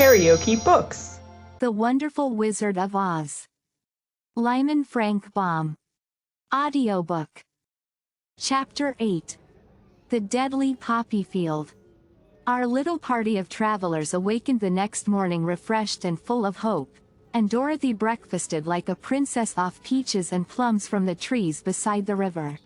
KaraokeBooks. The Wonderful Wizard of Oz. Lyman Frank Baum. Audiobook. Chapter 8. The Deadly Poppy Field. Our little party of travelers awakened the next morning refreshed and full of hope, and Dorothy breakfasted like a princess off peaches and plums from the trees beside the river.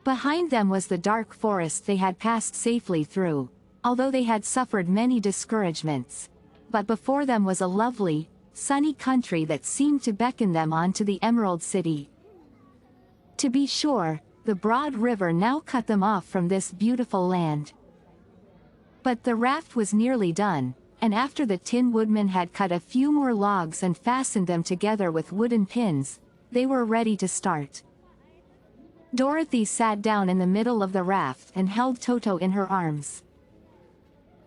Behind them was the dark forest they had passed safely through, although they had suffered many discouragements. But before them was a lovely, sunny country that seemed to beckon them on to the Emerald City. To be sure, the broad river now cut them off from this beautiful land. But the raft was nearly done, and after the Tin Woodman had cut a few more logs and fastened them together with wooden pins, they were ready to start. Dorothy sat down in the middle of the raft and held Toto in her arms.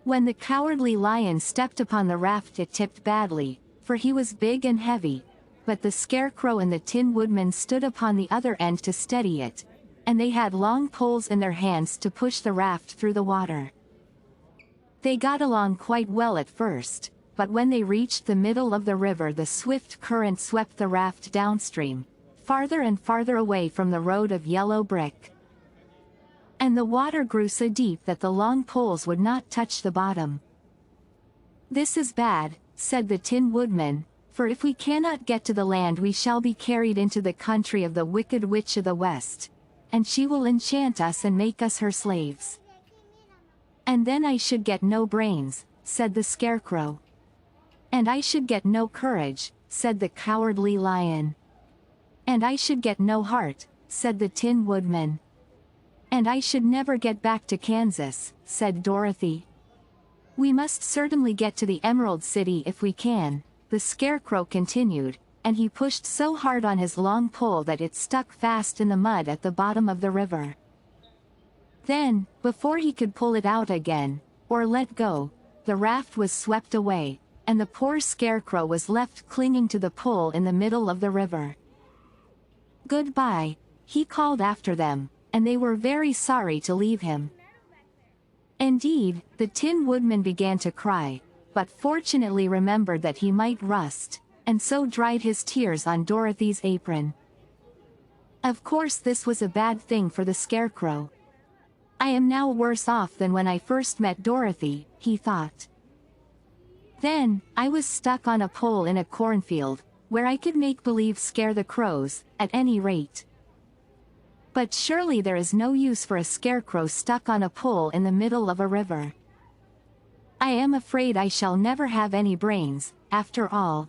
When the Cowardly Lion stepped upon the raft it tipped badly, for he was big and heavy, but the Scarecrow and the Tin Woodman stood upon the other end to steady it, and they had long poles in their hands to push the raft through the water. They got along quite well at first, but when they reached the middle of the river the swift current swept the raft downstream, farther and farther away from the road of yellow brick. And the water grew so deep that the long poles would not touch the bottom. "This is bad," said the Tin Woodman, "for if we cannot get to the land we shall be carried into the country of the Wicked Witch of the West, and she will enchant us and make us her slaves." "And then I should get no brains," said the Scarecrow. "And I should get no courage," said the Cowardly Lion. "And I should get no heart," said the Tin Woodman. "And I should never get back to Kansas," said Dorothy. "We must certainly get to the Emerald City if we can," the Scarecrow continued, and he pushed so hard on his long pole that it stuck fast in the mud at the bottom of the river. Then, before he could pull it out again, or let go, the raft was swept away, and the poor Scarecrow was left clinging to the pole in the middle of the river. "Goodbye," he called after them, and they were very sorry to leave him. Indeed, the Tin Woodman began to cry, but fortunately remembered that he might rust, and so dried his tears on Dorothy's apron. Of course this was a bad thing for the Scarecrow. "I am now worse off than when I first met Dorothy," he thought. "Then, I was stuck on a pole in a cornfield, where I could make believe scare the crows, at any rate. But surely there is no use for a Scarecrow stuck on a pole in the middle of a river. I am afraid I shall never have any brains, after all."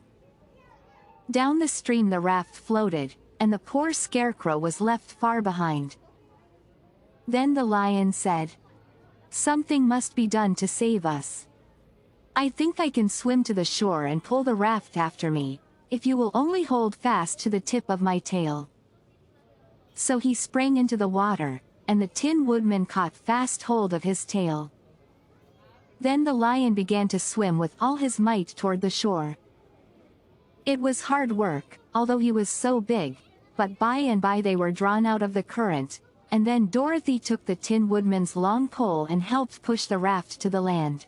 Down the stream the raft floated, and the poor Scarecrow was left far behind. Then the Lion said, "Something must be done to save us. I think I can swim to the shore and pull the raft after me, if you will only hold fast to the tip of my tail." So he sprang into the water, and the Tin Woodman caught fast hold of his tail. Then the Lion began to swim with all his might toward the shore. It was hard work, although he was so big, but by and by they were drawn out of the current, and then Dorothy took the Tin Woodman's long pole and helped push the raft to the land.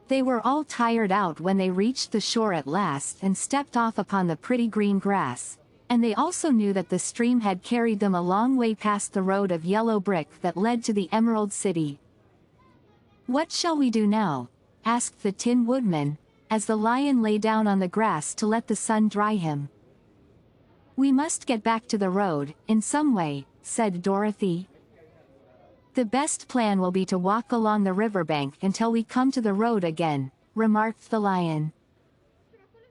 They were all tired out when they reached the shore at last and stepped off upon the pretty green grass, and they also knew that the stream had carried them a long way past the road of yellow brick that led to the Emerald City. "What shall we do now?" asked the Tin Woodman, as the Lion lay down on the grass to let the sun dry him. "We must get back to the road, in some way," said Dorothy. "The best plan will be to walk along the riverbank until we come to the road again," remarked the Lion.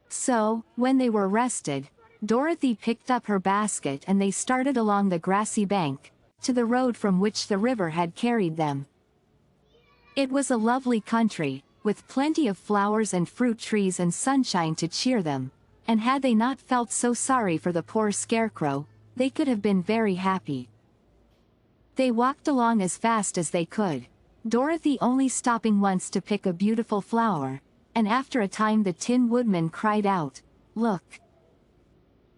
So, when they were rested, Dorothy picked up her basket and they started along the grassy bank, to the road from which the river had carried them. It was a lovely country, with plenty of flowers and fruit trees and sunshine to cheer them, and had they not felt so sorry for the poor Scarecrow, they could have been very happy. They walked along as fast as they could, Dorothy only stopping once to pick a beautiful flower, and after a time the Tin Woodman cried out, "Look!"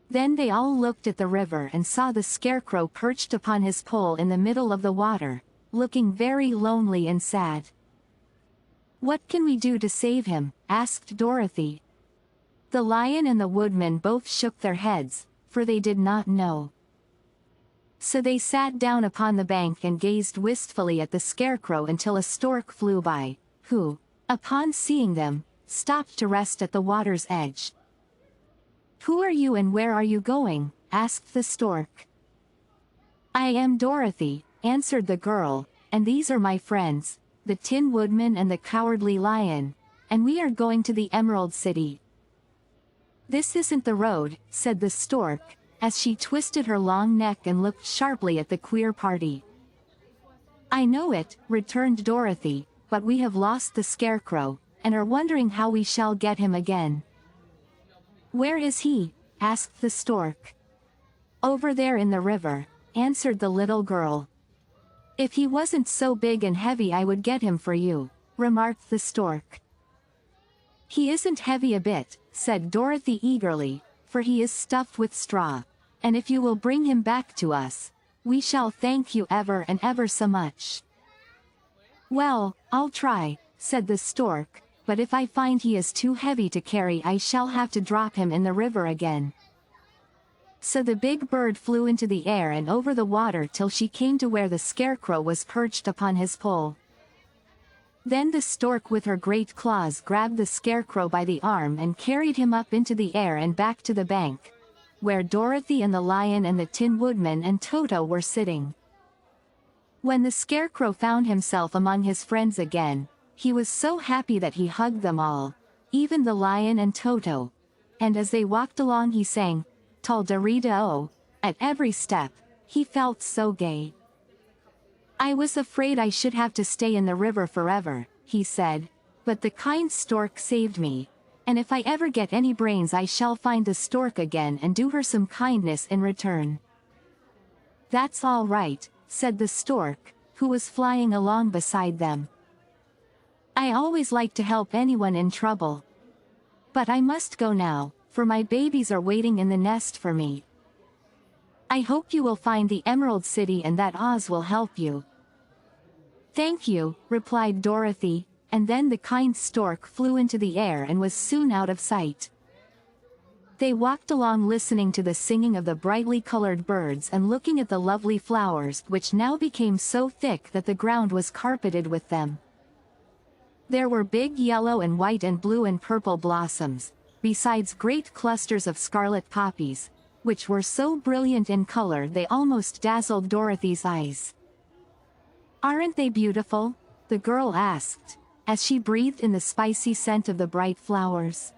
Then they all looked at the river and saw the Scarecrow perched upon his pole in the middle of the water, looking very lonely and sad. "What can we do to save him?" asked Dorothy. The Lion and the Woodman both shook their heads, for they did not know. So they sat down upon the bank and gazed wistfully at the Scarecrow until a stork flew by, who, upon seeing them, stopped to rest at the water's edge. "Who are you and where are you going?" asked the stork. "I am Dorothy," answered the girl, "and these are my friends, the Tin Woodman and the Cowardly Lion, and we are going to the Emerald City." "This isn't the road," said the stork, as she twisted her long neck and looked sharply at the queer party. "I know it," returned Dorothy, "but we have lost the Scarecrow, and are wondering how we shall get him again." "Where is he?" asked the stork. "Over there in the river," answered the little girl. "If he wasn't so big and heavy I would get him for you," remarked the stork. "He isn't heavy a bit," said Dorothy eagerly, "for he is stuffed with straw, and if you will bring him back to us, we shall thank you ever and ever so much." "Well, I'll try," said the stork, "but if I find he is too heavy to carry I shall have to drop him in the river again." So the big bird flew into the air and over the water till she came to where the Scarecrow was perched upon his pole. Then the stork with her great claws grabbed the Scarecrow by the arm and carried him up into the air and back to the bank, where Dorothy and the Lion and the Tin Woodman and Toto were sitting. When the Scarecrow found himself among his friends again, he was so happy that he hugged them all, even the Lion and Toto, and as they walked along he sang, "Tal-da-ree-da-oh," at every step. He felt so gay. "I was afraid I should have to stay in the river forever," he said, "but the kind stork saved me, and if I ever get any brains I shall find the stork again and do her some kindness in return." "That's all right," said the stork, who was flying along beside them. "I always like to help anyone in trouble. But I must go now, for my babies are waiting in the nest for me. I hope you will find the Emerald City and that Oz will help you." "Thank you," replied Dorothy, and then the kind stork flew into the air and was soon out of sight. They walked along listening to the singing of the brightly colored birds and looking at the lovely flowers which now became so thick that the ground was carpeted with them. There were big yellow and white and blue and purple blossoms, besides great clusters of scarlet poppies, which were so brilliant in color they almost dazzled Dorothy's eyes. "Aren't they beautiful?" the girl asked, as she breathed in the spicy scent of the bright flowers.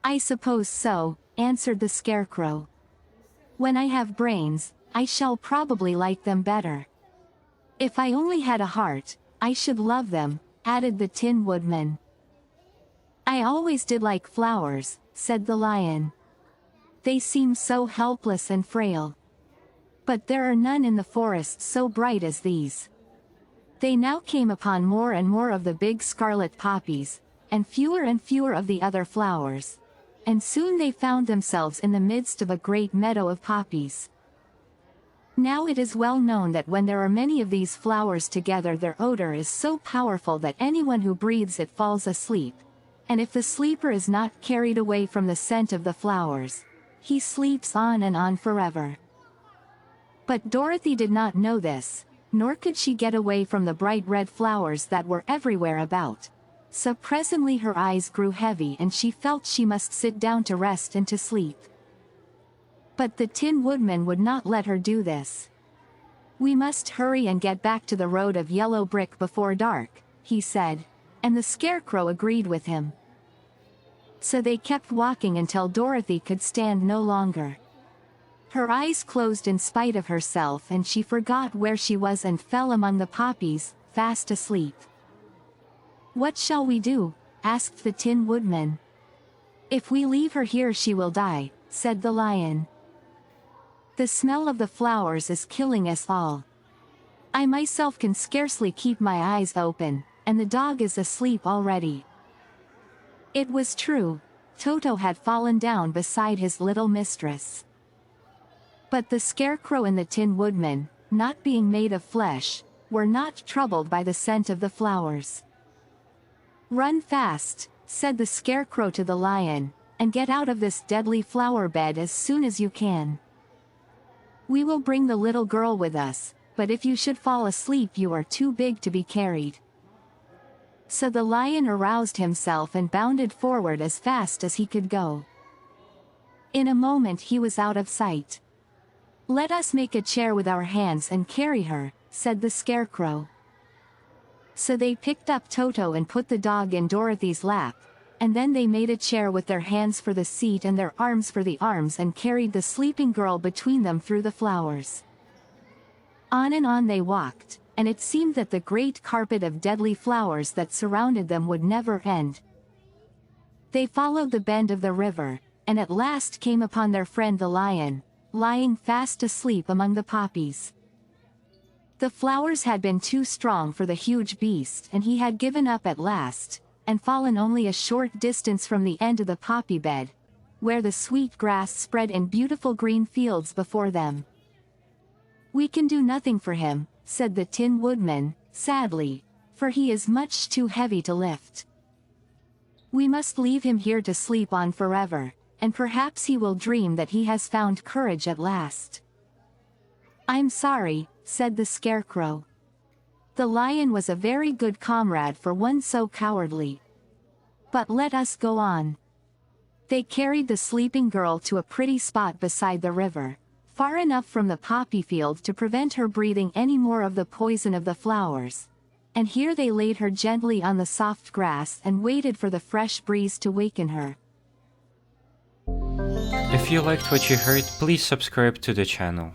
"I suppose so," answered the Scarecrow. "When I have brains, I shall probably like them better. If I only had a heart, I should love them," added the Tin Woodman. "I always did like flowers," said the Lion. "They seem so helpless and frail. But there are none in the forest so bright as these." They now came upon more and more of the big scarlet poppies, and fewer of the other flowers, and soon they found themselves in the midst of a great meadow of poppies. Now it is well known that when there are many of these flowers together their odor is so powerful that anyone who breathes it falls asleep, and if the sleeper is not carried away from the scent of the flowers, he sleeps on and on forever. But Dorothy did not know this, nor could she get away from the bright red flowers that were everywhere about. So presently her eyes grew heavy and she felt she must sit down to rest and to sleep. But the Tin Woodman would not let her do this. "We must hurry and get back to the road of yellow brick before dark," he said, and the Scarecrow agreed with him. So they kept walking until Dorothy could stand no longer. Her eyes closed in spite of herself and she forgot where she was and fell among the poppies, fast asleep. "What shall we do?" asked the Tin Woodman. "If we leave her here she will die," said the Lion. "The smell of the flowers is killing us all. I myself can scarcely keep my eyes open, and the dog is asleep already." It was true. Toto had fallen down beside his little mistress. But the Scarecrow and the Tin Woodman, not being made of flesh, were not troubled by the scent of the flowers. "Run fast," said the Scarecrow to the Lion, "and get out of this deadly flower bed as soon as you can. We will bring the little girl with us, but if you should fall asleep you are too big to be carried." So the Lion aroused himself and bounded forward as fast as he could go. In a moment he was out of sight. "Let us make a chair with our hands and carry her," said the Scarecrow. So they picked up Toto and put the dog in Dorothy's lap, and then they made a chair with their hands for the seat and their arms for the arms and carried the sleeping girl between them through the flowers. On and on they walked, and it seemed that the great carpet of deadly flowers that surrounded them would never end. They followed the bend of the river, and at last came upon their friend the Lion, lying fast asleep among the poppies. The flowers had been too strong for the huge beast and he had given up at last, and fallen only a short distance from the end of the poppy bed, where the sweet grass spread in beautiful green fields before them. "We can do nothing for him," said the Tin Woodman, sadly, "for he is much too heavy to lift. We must leave him here to sleep on forever, and perhaps he will dream that he has found courage at last." "I'm sorry," said the Scarecrow. "The Lion was a very good comrade for one so cowardly. But let us go on." They carried the sleeping girl to a pretty spot beside the river, far enough from the poppy field to prevent her breathing any more of the poison of the flowers, and here they laid her gently on the soft grass and waited for the fresh breeze to waken her. If you liked what you heard, please subscribe to the channel.